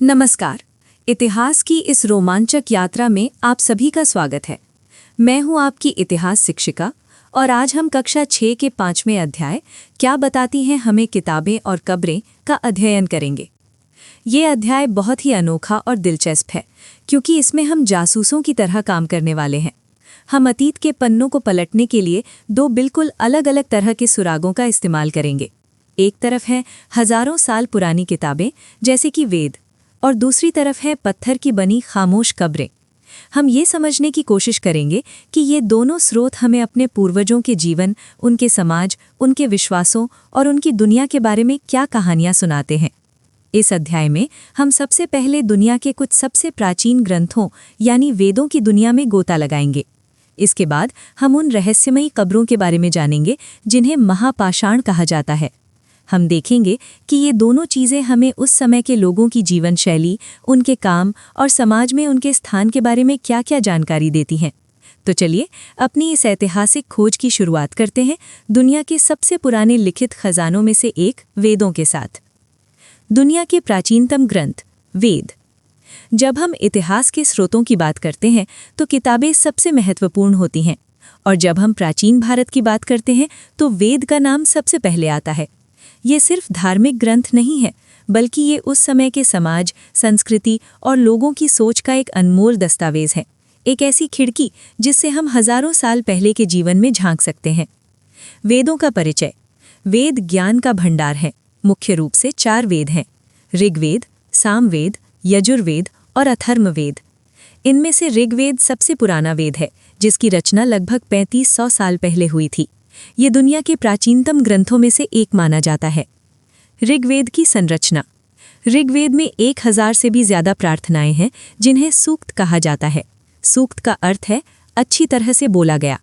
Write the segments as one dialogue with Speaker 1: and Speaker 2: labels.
Speaker 1: नमस्कार। इतिहास की इस रोमांचक यात्रा में आप सभी का स्वागत है। मैं हूं आपकी इतिहास शिक्षिका और आज हम कक्षा 6 के 5वें अध्याय क्या बताती हैं हमें किताबें और कब्रें का अध्ययन करेंगे। ये अध्याय बहुत ही अनोखा और दिलचस्प है क्योंकि इसमें हम जासूसों की तरह काम करने वाले हैं। हम अतीत के पन्नों को पलटने के लिए दो बिल्कुल अलग अलग तरह के सुरागों का इस्तेमाल करेंगे। एक तरफ है हजारों साल पुरानी किताबें जैसे कि वेद और दूसरी तरफ है पत्थर की बनी खामोश कब्रें। हम ये समझने की कोशिश करेंगे कि ये दोनों स्रोत हमें अपने पूर्वजों के जीवन, उनके समाज, उनके विश्वासों और उनकी दुनिया के बारे में क्या कहानियां सुनाते हैं। इस अध्याय में हम सबसे पहले दुनिया के कुछ सबसे प्राचीन ग्रंथों यानी वेदों की दुनिया में गोता लगाएंगे। इसके बाद हम उन रहस्यमयी कब्रों के बारे में जानेंगे जिन्हें महापाषाण कहा जाता है। हम देखेंगे कि ये दोनों चीज़ें हमें उस समय के लोगों की जीवन शैली, उनके काम और समाज में उनके स्थान के बारे में क्या-क्या जानकारी देती हैं। तो चलिए अपनी इस ऐतिहासिक खोज की शुरुआत करते हैं दुनिया के सबसे पुराने लिखित खजानों में से एक वेदों के साथ। दुनिया के प्राचीनतम ग्रंथ वेद। जब हम इतिहास के स्रोतों की बात करते हैं तो किताबें सबसे महत्वपूर्ण होती हैं, और जब हम प्राचीन भारत की बात करते हैं तो वेद का नाम सबसे पहले आता है। ये सिर्फ धार्मिक ग्रंथ नहीं है, बल्कि ये उस समय के समाज, संस्कृति और लोगों की सोच का एक अनमोल दस्तावेज है, एक ऐसी खिड़की जिससे हम हजारों साल पहले के जीवन में झांक सकते हैं। वेदों का परिचय। वेद ज्ञान का भंडार है। मुख्य रूप से 4 वेद हैं: ऋग्वेद, सामवेद, यजुर्वेद और अथर्ववेद। इनमें से ऋग्वेद सबसे पुराना वेद है, जिसकी रचना लगभग 3500 साल पहले हुई थी। ये दुनिया के प्राचीनतम ग्रंथों में से एक माना जाता है। ऋग्वेद की संरचना। ऋग्वेद में 1000 से भी ज्यादा प्रार्थनाएं हैं जिन्हें सूक्त कहा जाता है। सूक्त का अर्थ है अच्छी तरह से बोला गया।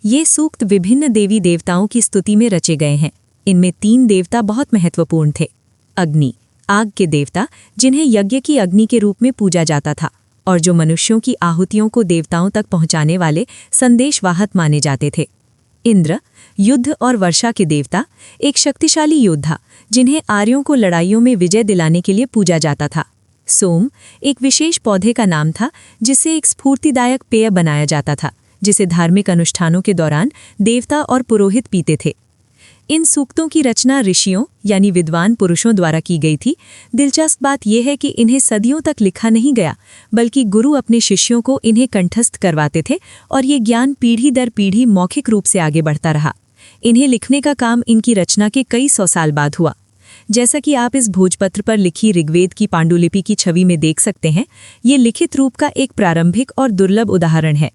Speaker 1: ये सूक्त विभिन्न देवी देवताओं की स्तुति में रचे गए हैं। इनमें 3 देवता बहुत महत्वपूर्ण थे। अग्नि, आग के देवता, जिन्हें यज्ञ की अग्नि के रूप में पूजा जाता था और जो मनुष्यों की आहुतियों को देवताओं तक पहुंचाने वाले संदेशवाहक माने जाते थे। इंद्र, युद्ध और वर्षा के देवता, एक शक्तिशाली योद्धा जिन्हें आर्यों को लड़ाइयों में विजय दिलाने के लिए पूजा जाता था। सोम, एक विशेष पौधे का नाम था जिससे एक स्फूर्तिदायक पेय बनाया जाता था, जिसे धार्मिक अनुष्ठानों के दौरान देवता और पुरोहित पीते थे। इन सूक्तों की रचना ऋषियों यानी विद्वान पुरुषों द्वारा की गई थी। दिलचस्प बात यह है कि इन्हें सदियों तक लिखा नहीं गया, बल्कि गुरु अपने शिष्यों को इन्हें कंठस्थ करवाते थे और ये ज्ञान पीढ़ी दर पीढ़ी मौखिक रूप से आगे बढ़ता रहा। इन्हें लिखने का काम इनकी रचना के कई 100 साल बाद हुआ। जैसा कि आप इस भोजपत्र पर लिखी ऋग्वेद की पांडुलिपि की छवि में देख सकते हैं, ये लिखित रूप का एक प्रारंभिक और दुर्लभ उदाहरण है।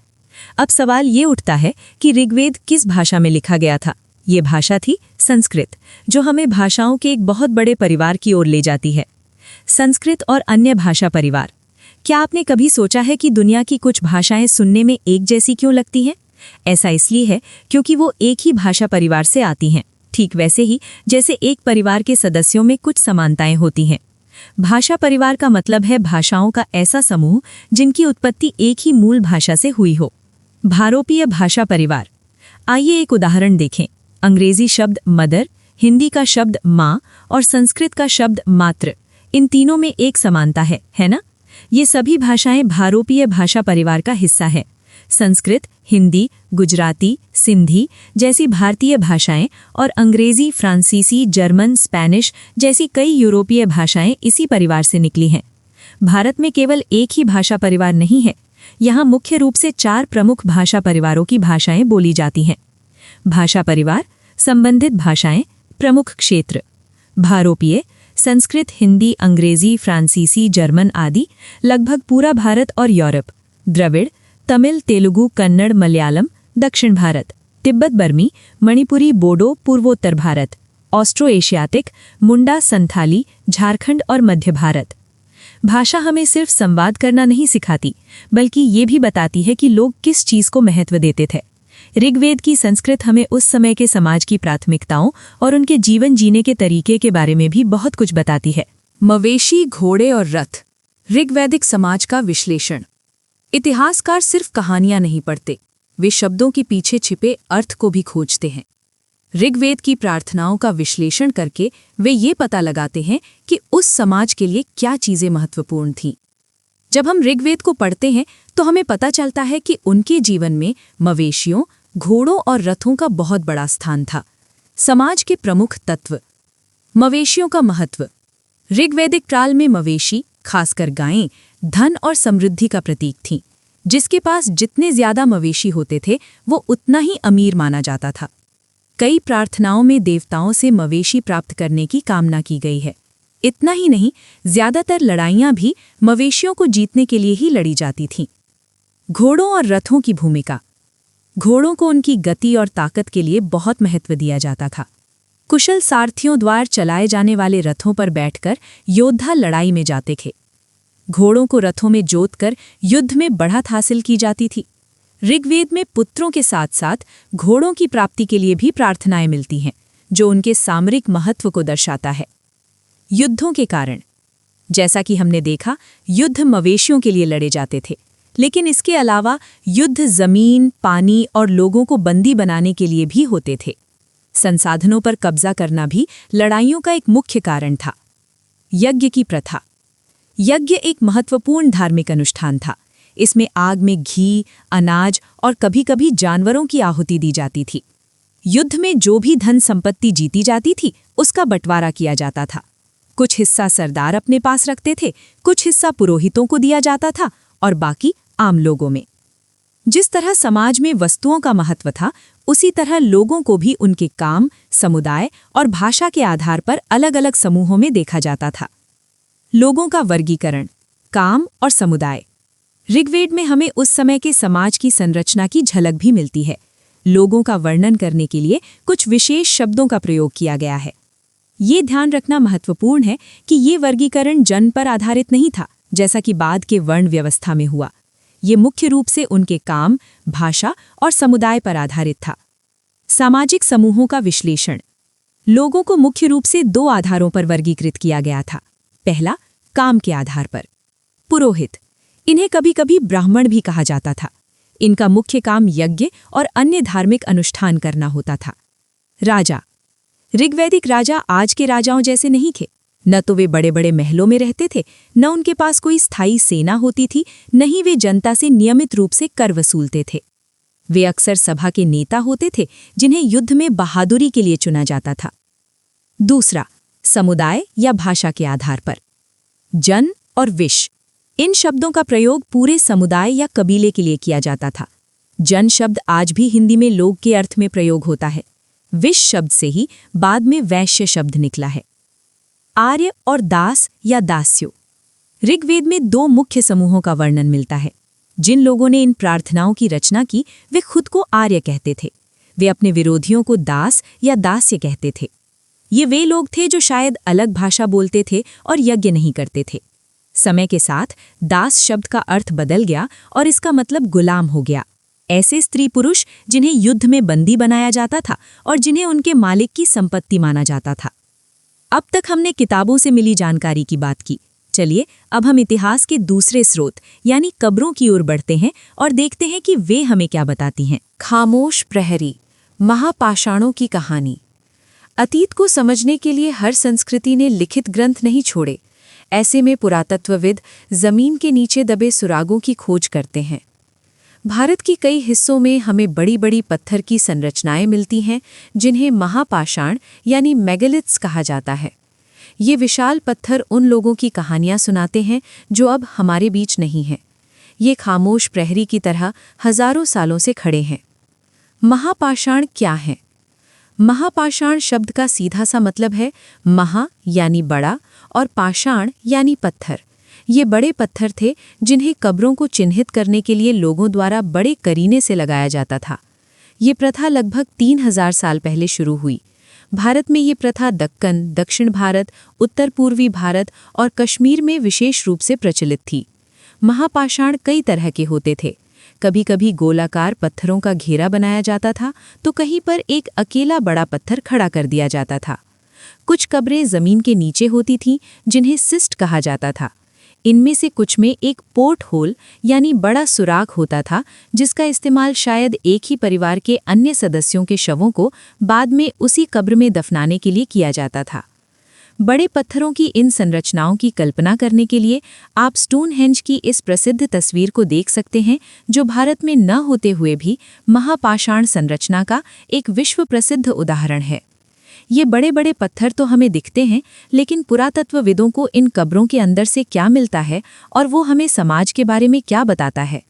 Speaker 1: अब सवाल ये उठता है कि ऋग्वेद किस भाषा में लिखा गया था। ये भाषा थी संस्कृत, जो हमें भाषाओं के एक बहुत बड़े परिवार की ओर ले जाती है। संस्कृत और अन्य भाषा परिवार। क्या आपने कभी सोचा है कि दुनिया की कुछ भाषाएं सुनने में एक जैसी क्यों लगती हैं? ऐसा इसलिए है क्योंकि वो एक ही भाषा परिवार से आती हैं, ठीक वैसे ही जैसे एक परिवार के सदस्यों में कुछ समानताएं होती हैं। भाषा परिवार का मतलब है भाषाओं का ऐसा समूह जिनकी उत्पत्ति एक ही मूल भाषा से हुई हो। भारोपीय भाषा परिवार। आइए एक उदाहरण देखें। अंग्रेजी शब्द मदर, हिंदी का शब्द माँ और संस्कृत का शब्द मातृ, इन तीनों में एक समानता है ना? ये सभी भाषाएं भारोपीय भाषा परिवार का हिस्सा है। संस्कृत, हिंदी, गुजराती, सिंधी जैसी भारतीय भाषाएं और अंग्रेजी, फ्रांसीसी, जर्मन, स्पेनिश जैसी कई यूरोपीय भाषाएं इसी परिवार से निकली हैं। भारत में केवल एक ही भाषा परिवार नहीं है। यहाँ मुख्य रूप से 4 प्रमुख भाषा परिवारों की भाषाएं बोली जाती हैं। भाषा परिवार, संबंधित भाषाएं, प्रमुख क्षेत्र। भारोपीय, संस्कृत, हिंदी, अंग्रेजी, फ्रांसीसी, जर्मन आदि, लगभग पूरा भारत और यूरोप। द्रविड़, तमिल, तेलुगु, कन्नड़, मलयालम, दक्षिण भारत। तिब्बत बर्मी, मणिपुरी, बोडो, पूर्वोत्तर भारत। ऑस्ट्रो एशियाटिक, मुंडा, संथाली, झारखंड और मध्य भारत। भाषा हमें सिर्फ संवाद करना नहीं सिखाती, बल्कि ये भी बताती है कि लोग किस चीज को महत्व देते थे। ऋग्वेद की संस्कृत हमें उस समय के समाज की प्राथमिकताओं और उनके जीवन जीने के तरीके के बारे में भी बहुत कुछ बताती है। मवेशी, घोड़े और रथ। ऋग्वैदिक समाज का विश्लेषण। इतिहासकार सिर्फ कहानियां नहीं पढ़ते, वे शब्दों के पीछे छिपे अर्थ को भी खोजते हैं। ऋग्वेद की प्रार्थनाओं का विश्लेषण करके वे ये पता लगाते हैं कि उस समाज के लिए क्या चीजें महत्वपूर्ण थीं। जब हम ऋग्वेद को पढ़ते हैं तो हमें पता चलता है कि उनके जीवन में मवेशियों, घोड़ों और रथों का बहुत बड़ा स्थान था। समाज के प्रमुख तत्व। मवेशियों का महत्व। ऋग्वैदिक काल में मवेशी, खासकर गायें, धन और समृद्धि का प्रतीक थीं। जिसके पास जितने ज्यादा मवेशी होते थे वो उतना ही अमीर माना जाता था। कई प्रार्थनाओं में देवताओं से मवेशी प्राप्त करने की कामना की गई है। इतना ही नहीं, ज्यादातर लड़ाइयां भी मवेशियों को जीतने के लिए ही लड़ी जाती थीं। घोड़ों और रथों की भूमिका। घोड़ों को उनकी गति और ताकत के लिए बहुत महत्व दिया जाता था। कुशल सारथियों द्वारा चलाए जाने वाले रथों पर बैठकर योद्धा लड़ाई में जाते थे। घोड़ों को रथों में जोतकर युद्ध में बढ़त हासिल की जाती थी। ऋग्वेद में पुत्रों के साथ साथ घोड़ों की प्राप्ति के लिए भी प्रार्थनाएं मिलती हैं, जो उनके सामरिक महत्व को दर्शाता है। युद्धों के कारण। जैसा कि हमने देखा, युद्ध मवेशियों के लिए लड़े जाते थे, लेकिन इसके अलावा युद्ध जमीन, पानी और लोगों को बंदी बनाने के लिए भी होते थे। संसाधनों पर कब्जा करना भी लड़ाइयों का एक मुख्य कारण था। यज्ञ की प्रथा। यज्ञ एक महत्वपूर्ण धार्मिक अनुष्ठान था। इसमें आग में घी, अनाज और कभी-कभी जानवरों की आहुति दी जाती थी। युद्ध में जो भी धन संपत्ति जीती जाती थी, उसका बंटवारा किया जाता था। कुछ हिस्सा सरदार अपने पास रखते थे, कुछ हिस्सा पुरोहितों को दिया जाता था और बाकी आम लोगों में। जिस तरह समाज में वस्तुओं का महत्व था, उसी तरह लोगों को भी उनके काम, समुदाय और भाषा के आधार पर अलग-अलग समूहों में देखा जाता था। लोगों का वर्गीकरण, काम और समुदाय। ऋग्वेद में हमें उस समय के समाज की संरचना की झलक भी मिलती है। लोगों का वर्णन करने के लिए कुछ विशेष शब्दों का प्रयोग किया गया है। ये ध्यान रखना महत्वपूर्ण है कि ये वर्गीकरण जन्म पर आधारित नहीं था, जैसा कि बाद के वर्ण व्यवस्था में हुआ। ये मुख्य रूप से उनके काम, भाषा और समुदाय पर आधारित था। सामाजिक समूहों का विश्लेषण। लोगों को मुख्य रूप से 2 आधारों पर वर्गीकृत किया गया था। पहला, काम के आधार पर। पुरोहित, इन्हें कभी-कभी ब्राह्मण भी कहा जाता था। इनका मुख्य काम यज्ञ और अन्य धार्मिक अनुष्ठान करना होता था। राजा। ऋग्वैदिक राजा आज के राजाओं जैसे नहीं थे। न तो वे बड़े-बड़े महलों में रहते थे, न उनके पास कोई स्थायी सेना होती थी, न ही वे जनता से नियमित रूप से कर वसूलते थे। वे अक्सर सभा के नेता होते थे, जिन्हें युद्ध में बहादुरी के लिए चुना जाता था। दूसरा, समुदाय या भाषा के आधार पर। जन और विश, इन शब्दों का प्रयोग पूरे समुदाय या कबीले के लिए किया जाता था। जन शब्द आज भी हिंदी में लोग के अर्थ में प्रयोग होता है। विश शब्द से ही बाद में वैश्य शब्द निकला है। आर्य और दास या दास्यो। ऋग्वेद में 2 मुख्य समूहों का वर्णन मिलता है। जिन लोगों ने इन प्रार्थनाओं की रचना की, वे खुद को आर्य कहते थे। वे अपने विरोधियों को दास या दास्य कहते थे। ये वे लोग थे जो शायद अलग भाषा बोलते थे और यज्ञ नहीं करते थे। समय के साथ दास शब्द का अर्थ बदल गया और इसका मतलब गुलाम हो गया। ऐसे स्त्री पुरुष जिन्हें युद्ध में बंदी बनाया जाता था और जिन्हें उनके मालिक की संपत्ति माना जाता था। अब तक हमने किताबों से मिली जानकारी की बात की। चलिए अब हम इतिहास के दूसरे स्रोत यानी कब्रों की ओर बढ़ते हैं और देखते हैं कि वे हमें क्या बताती हैं। खामोश प्रहरी, महापाषाणों की कहानी। अतीत को समझने के लिए हर संस्कृति ने लिखित ग्रंथ नहीं छोड़े। ऐसे में पुरातत्वविद जमीन के नीचे दबे सुरागों की खोज करते हैं। भारत के कई हिस्सों में हमें बड़ी-बड़ी पत्थर की संरचनाएं मिलती हैं, जिन्हें महापाषाण यानी मेगालिथ्स कहा जाता है। ये विशाल पत्थर उन लोगों की कहानियां सुनाते हैं जो अब हमारे बीच नहीं हैं। ये खामोश प्रहरी की तरह हजारों सालों से खड़े हैं। महापाषाण क्या हैं? महापाषाण शब्द का सीधा सा मतलब है महा यानी बड़ा और पाषाण यानी पत्थर। ये बड़े पत्थर थे जिन्हें कब्रों को चिन्हित करने के लिए लोगों द्वारा बड़े करीने से लगाया जाता था। ये प्रथा लगभग 3000 साल पहले शुरू हुई। भारत में ये प्रथा दक्कन, दक्षिण भारत, उत्तर पूर्वी भारत और कश्मीर में विशेष रूप से प्रचलित थी। महापाषाण कई तरह के होते थे। कभी-कभी गोलाकार पत्थरों का घेरा बनाया जाता था, तो कहीं पर एक अकेला बड़ा पत्थर खड़ा कर दिया जाता था। कुछ कब्रें जमीन के नीचे होती थीं, जिन्हें सिस्ट कहा जाता था। इनमें से कुछ में एक पोर्ट होल यानी बड़ा सुराख होता था, जिसका इस्तेमाल शायद एक ही परिवार के अन्य सदस्यों के शवों को बाद में उसी कब्र में दफनाने के लिए किया जाता था। बड़े पत्थरों की इन संरचनाओं की कल्पना करने के लिए आप स्टोनहेंज की इस प्रसिद्ध तस्वीर को देख सकते हैं, जो भारत में न होते हुए भी महापाषाण संरचना का एक विश्व प्रसिद्ध उदाहरण है। ये बड़े बड़े पत्थर तो हमें दिखते हैं, लेकिन पुरातत्वविदों को इन कब्रों के अंदर से क्या मिलता है और वो हमें समाज के बारे में क्या बताता है?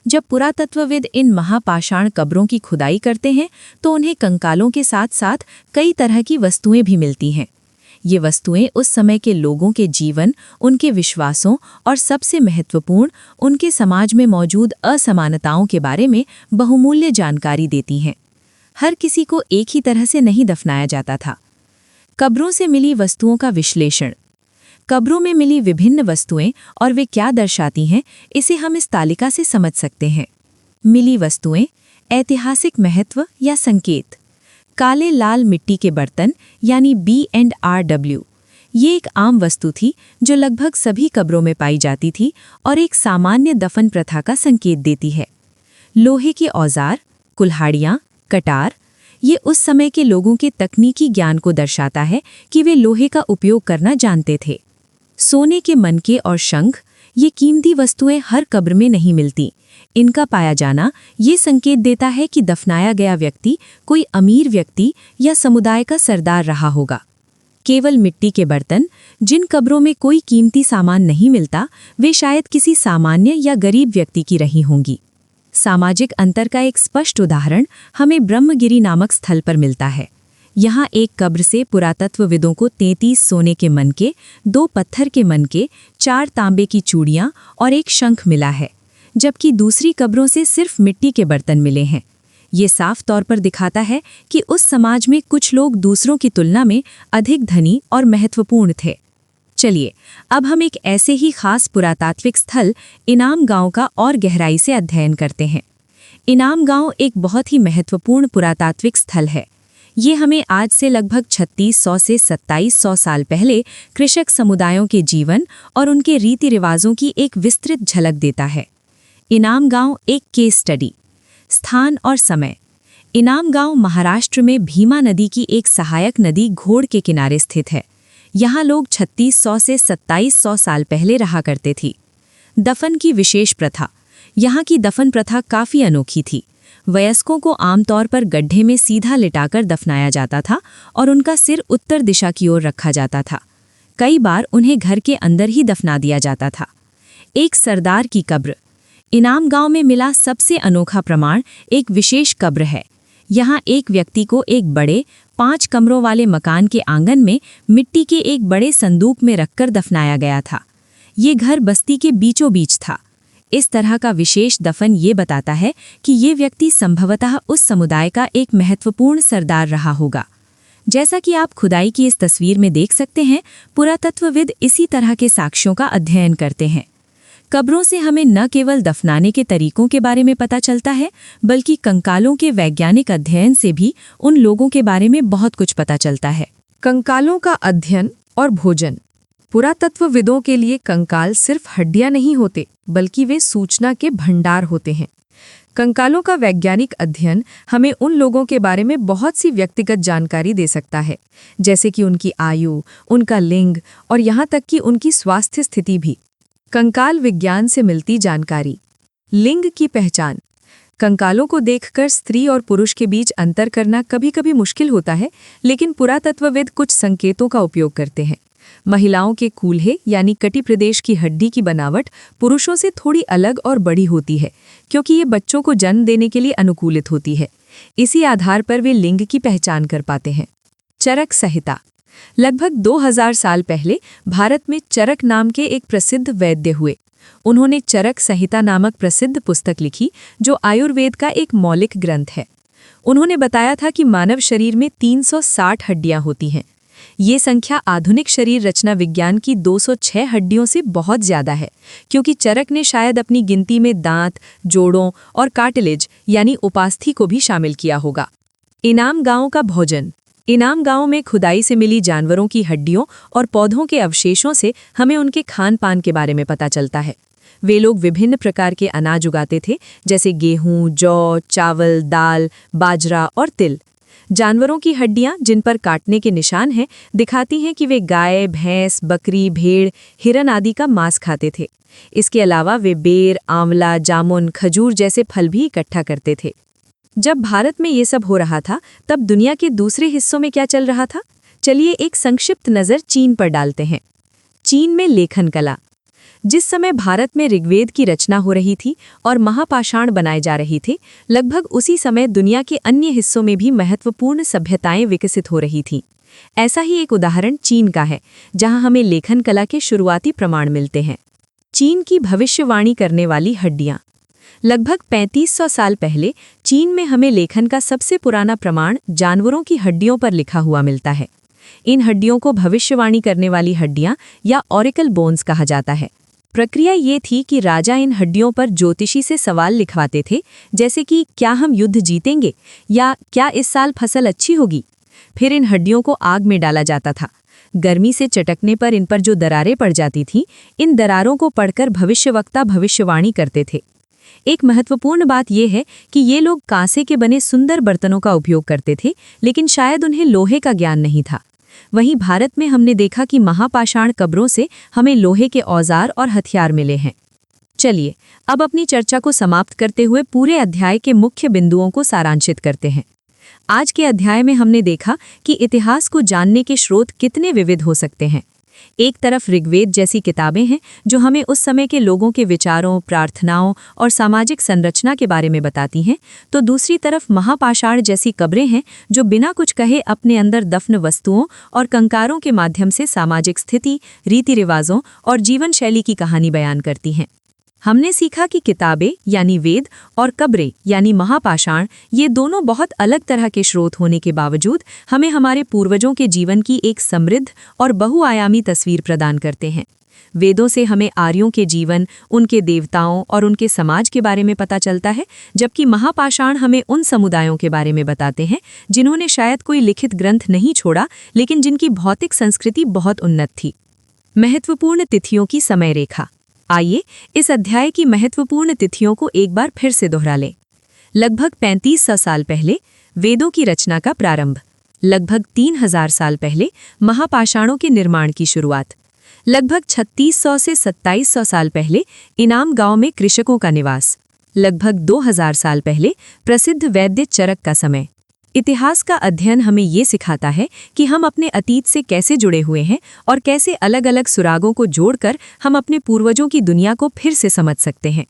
Speaker 1: जब पुरातत्वविद इन महापाषाण कब्रों की खुदाई करते हैं तो उन्हें कंकालों के साथ साथ कई तरह की वस्तुएं भी मिलती हैं। ये वस्तुएं उस समय के लोगों के जीवन, उनके विश्वासों और सबसे महत्वपूर्ण, उनके समाज में मौजूद असमानताओं के बारे में बहुमूल्य जानकारी देती हैं। हर किसी को एक ही तरह से नहीं दफनाया जाता था। कब्रों से मिली वस्तुओं का विश्लेषण। कब्रों में मिली विभिन्न वस्तुएं और वे क्या दर्शाती हैं, इसे हम इस तालिका से समझ सकते हैं। मिली वस्तुएं, ऐतिहासिक महत्व या संकेत। काले लाल मिट्टी के बर्तन यानी B&RW। ये एक आम वस्तु थी जो लगभग सभी कब्रों में पाई जाती थी और एक सामान्य दफन प्रथा का संकेत देती है। लोहे के औजार, कुल्हाड़ियाँ, कटार, ये उस समय के लोगों के तकनीकी ज्ञान को दर्शाता है कि वे लोहे का उपयोग करना जानते थे। सोने के मनके और शंख, ये कीमती वस्तुएं हर कब्र में नहीं मिलती। इनका पाया जाना ये संकेत देता है कि दफनाया गया व्यक्ति कोई अमीर व्यक्ति या समुदाय का सरदार रहा होगा। केवल मिट्टी के बर्तन, जिन कब्रों में कोई कीमती सामान नहीं मिलता, वे शायद किसी सामान्य या गरीब व्यक्ति की रही होंगी। सामाजिक अंतर का एक स्पष्ट उदाहरण हमें ब्रह्मगिरी नामक स्थल पर मिलता है। यहाँ एक कब्र से पुरातत्वविदों को 33 सोने के मनके, 2 पत्थर के मनके, 4 तांबे की चूड़ियाँ और एक शंख मिला है, जबकि दूसरी कब्रों से सिर्फ मिट्टी के बर्तन मिले हैं। ये साफ तौर पर दिखाता है कि उस समाज में कुछ लोग दूसरों की तुलना में अधिक धनी और महत्वपूर्ण थे। चलिए, अब हम एक ऐसे ही खास पुरातात्विक स्थल इनाम गांव का और गहराई से अध्ययन करते हैं। इनाम गांव एक बहुत ही महत्वपूर्ण पुरातात्विक स्थल है। ये हमें आज से लगभग 3600 से 2700 साल पहले कृषक समुदायों के जीवन और उनके रीति रिवाजों की एक विस्तृत झलक देता है। इनाम गांव एक केस स्टडी। स्थान और समय। इनाम गांव महाराष्ट्र में भीमा नदी की एक सहायक नदी घोड़ के किनारे स्थित है। यहाँ लोग 3600 से 2700 साल पहले रहा करते थी। दफन की विशेष प्रथा। यहाँ की दफन प्रथा काफ़ी अनोखी थी। वयस्कों को आमतौर पर गड्ढे में सीधा लिटाकर दफनाया जाता था और उनका सिर उत्तर दिशा की ओर रखा जाता था। कई बार उन्हें घर के अंदर ही दफना दिया जाता था। एक सरदार की कब्र। इनाम गांव में मिला सबसे अनोखा प्रमाण एक विशेष कब्र है। यहाँ एक व्यक्ति को एक बड़े 5 कमरों वाले मकान के आंगन में मिट्टी के एक बड़े संदूक में रखकर दफनाया गया था। ये घर बस्ती के बीचों बीच था। इस तरह का विशेष दफन ये बताता है कि ये व्यक्ति संभवतः उस समुदाय का एक महत्वपूर्ण सरदार रहा होगा। जैसा कि आप खुदाई की इस तस्वीर में देख सकते हैं, पुरातत्वविद इसी तरह के साक्ष्यों का अध्ययन करते हैं। कब्रों से हमें न केवल दफनाने के तरीकों के बारे में पता चलता है, बल्कि कंकालों के वैज्ञानिक अध्ययन से भी उन लोगों के बारे में बहुत कुछ पता चलता है। कंकालों का अध्ययन और भोजन। पुरातत्वविदों के लिए कंकाल सिर्फ हड्डियां नहीं होते, बल्कि वे सूचना के भंडार होते हैं। कंकालों का वैज्ञानिक अध्ययन हमें उन लोगों के बारे में बहुत सी व्यक्तिगत जानकारी दे सकता है, जैसे कि उनकी आयु, उनका लिंग और यहाँ तक कि उनकी स्वास्थ्य स्थिति भी। कंकाल विज्ञान से मिलती जानकारी। लिंग की पहचान। कंकालों को देखकर स्त्री और पुरुष के बीच अंतर करना कभी-कभी मुश्किल होता है, लेकिन पुरातत्वविद कुछ संकेतों का उपयोग करते हैं। महिलाओं के कूल्हे यानी कटी प्रदेश की हड्डी की बनावट पुरुषों से थोड़ी अलग और बड़ी होती है, क्योंकि ये बच्चों को जन्म देने के लिए अनुकूलित होती है। इसी आधार पर वे लिंग की पहचान कर पाते हैं। चरक संहिता। लगभग 2000 साल पहले भारत में चरक नाम के एक प्रसिद्ध वैद्य हुए। उन्होंने चरक संहिता नामक प्रसिद्ध पुस्तक लिखी, जो आयुर्वेद का एक मौलिक ग्रंथ है। उन्होंने बताया था कि मानव शरीर में 360 हड्डियां होती हैं। ये संख्या आधुनिक शरीर रचना विज्ञान की 206 हड्डियों से बहुत ज़्यादा है, क्योंकि चरक ने शायद अपनी गिनती में दांत, जोड़ों और कार्टिलेज यानी उपास्थि को भी शामिल किया होगा। इनाम गांव का भोजन। इनाम गांव में खुदाई से मिली जानवरों की हड्डियों और पौधों के अवशेषों से हमें उनके खान पान के बारे में पता चलता है। वे लोग विभिन्न प्रकार के अनाज उगाते थे, जैसे गेहूं, जौ, चावल, दाल, बाजरा और तिल। जानवरों की हड्डियां, जिन पर काटने के निशान हैं, दिखाती हैं कि वे गाय, भैंस, बकरी, भेड़, हिरन आदि का मांस खाते थे। इसके अलावा वे बेर, आंवला, जामुन, खजूर जैसे फल भी इकट्ठा करते थे। जब भारत में ये सब हो रहा था, तब दुनिया के दूसरे हिस्सों में क्या चल रहा था? चलिए एक संक्षिप्त नज़र चीन पर डालते हैं। चीन में लेखन कला। जिस समय भारत में ऋग्वेद की रचना हो रही थी और महापाषाण बनाए जा रही थे, लगभग उसी समय दुनिया के अन्य हिस्सों में भी महत्वपूर्ण सभ्यताएं विकसित हो रही थीं। ऐसा ही एक उदाहरण चीन का है, जहां हमें लेखन कला के शुरुआती प्रमाण मिलते हैं। चीन की भविष्यवाणी करने वाली हड्डियां। लगभग 3500 साल पहले चीन में हमें लेखन का सबसे पुराना प्रमाण जानवरों की हड्डियों पर लिखा हुआ मिलता है। इन हड्डियों को भविष्यवाणी करने वाली हड्डियां या ऑरिकल बोन्स कहा जाता है। प्रक्रिया ये थी कि राजा इन हड्डियों पर ज्योतिषी से सवाल लिखवाते थे, जैसे कि क्या हम युद्ध जीतेंगे या क्या इस साल फसल अच्छी होगी। फिर इन हड्डियों को आग में डाला जाता था। गर्मी से चटकने पर इन पर जो दरारें पड़ जाती थीं, इन दरारों को पढ़कर भविष्यवक्ता भविष्यवाणी करते थे। एक महत्वपूर्ण बात यह है कि ये लोग कांसे के बने सुंदर बर्तनों का उपयोग करते थे, लेकिन शायद उन्हें लोहे का ज्ञान नहीं था। वहीं भारत में हमने देखा कि महापाषाण कब्रों से हमें लोहे के औजार और हथियार मिले हैं। चलिए अब अपनी चर्चा को समाप्त करते हुए पूरे अध्याय के मुख्य बिंदुओं को सारांशित करते हैं। आज के अध्याय में हमने देखा कि इतिहास को जानने के स्रोत कितने विविध हो सकते हैं। एक तरफ ऋग्वेद जैसी किताबें हैं जो हमें उस समय के लोगों के विचारों, प्रार्थनाओं और सामाजिक संरचना के बारे में बताती हैं, तो दूसरी तरफ महापाषाण जैसी कब्रें हैं जो बिना कुछ कहे अपने अंदर दफन वस्तुओं और कंकारों के माध्यम से सामाजिक स्थिति, रीति रिवाजों और जीवन शैली की कहानी बयान करती हैं। हमने सीखा कि किताबें यानी वेद और कब्रें यानी महापाषाण, ये दोनों बहुत अलग तरह के स्रोत होने के बावजूद हमें हमारे पूर्वजों के जीवन की एक समृद्ध और बहुआयामी तस्वीर प्रदान करते हैं। वेदों से हमें आर्यों के जीवन, उनके देवताओं और उनके समाज के बारे में पता चलता है, जबकि महापाषाण हमें उन समुदायों के बारे में बताते हैं जिन्होंने शायद कोई लिखित ग्रंथ नहीं छोड़ा, लेकिन जिनकी भौतिक संस्कृति बहुत उन्नत थी। महत्वपूर्ण तिथियों की समय रेखा। आइए इस अध्याय की महत्वपूर्ण तिथियों को एक बार फिर से दोहरा लें। लगभग 3500 साल पहले वेदों की रचना का प्रारंभ। लगभग 3000 साल पहले महापाषाणों के निर्माण की शुरुआत। लगभग 3600 से 2700 साल पहले इनाम गांव में कृषकों का निवास। लगभग 2000 साल पहले प्रसिद्ध वैद्य चरक का समय। इतिहास का अध्ययन हमें ये सिखाता है कि हम अपने अतीत से कैसे जुड़े हुए हैं और कैसे अलग अलग सुरागों को जोड़कर हम अपने पूर्वजों की दुनिया को फिर से समझ सकते हैं।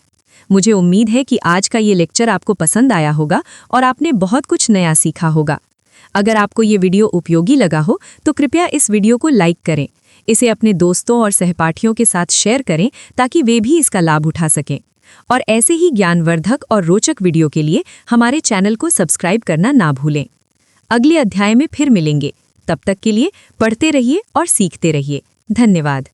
Speaker 1: मुझे उम्मीद है कि आज का ये लेक्चर आपको पसंद आया होगा और आपने बहुत कुछ नया सीखा होगा। अगर आपको ये वीडियो उपयोगी लगा हो तो कृपया इस वीडियो को लाइक करें, इसे अपने दोस्तों और सहपाठियों के साथ शेयर करें ताकि वे भी इसका लाभ उठा सकें। और ऐसे ही ज्ञानवर्धक और रोचक वीडियो के लिए हमारे चैनल को सब्सक्राइब करना ना भूलें। अगले अध्याय में फिर मिलेंगे। तब तक के लिए पढ़ते रहिए और सीखते रहिए। धन्यवाद।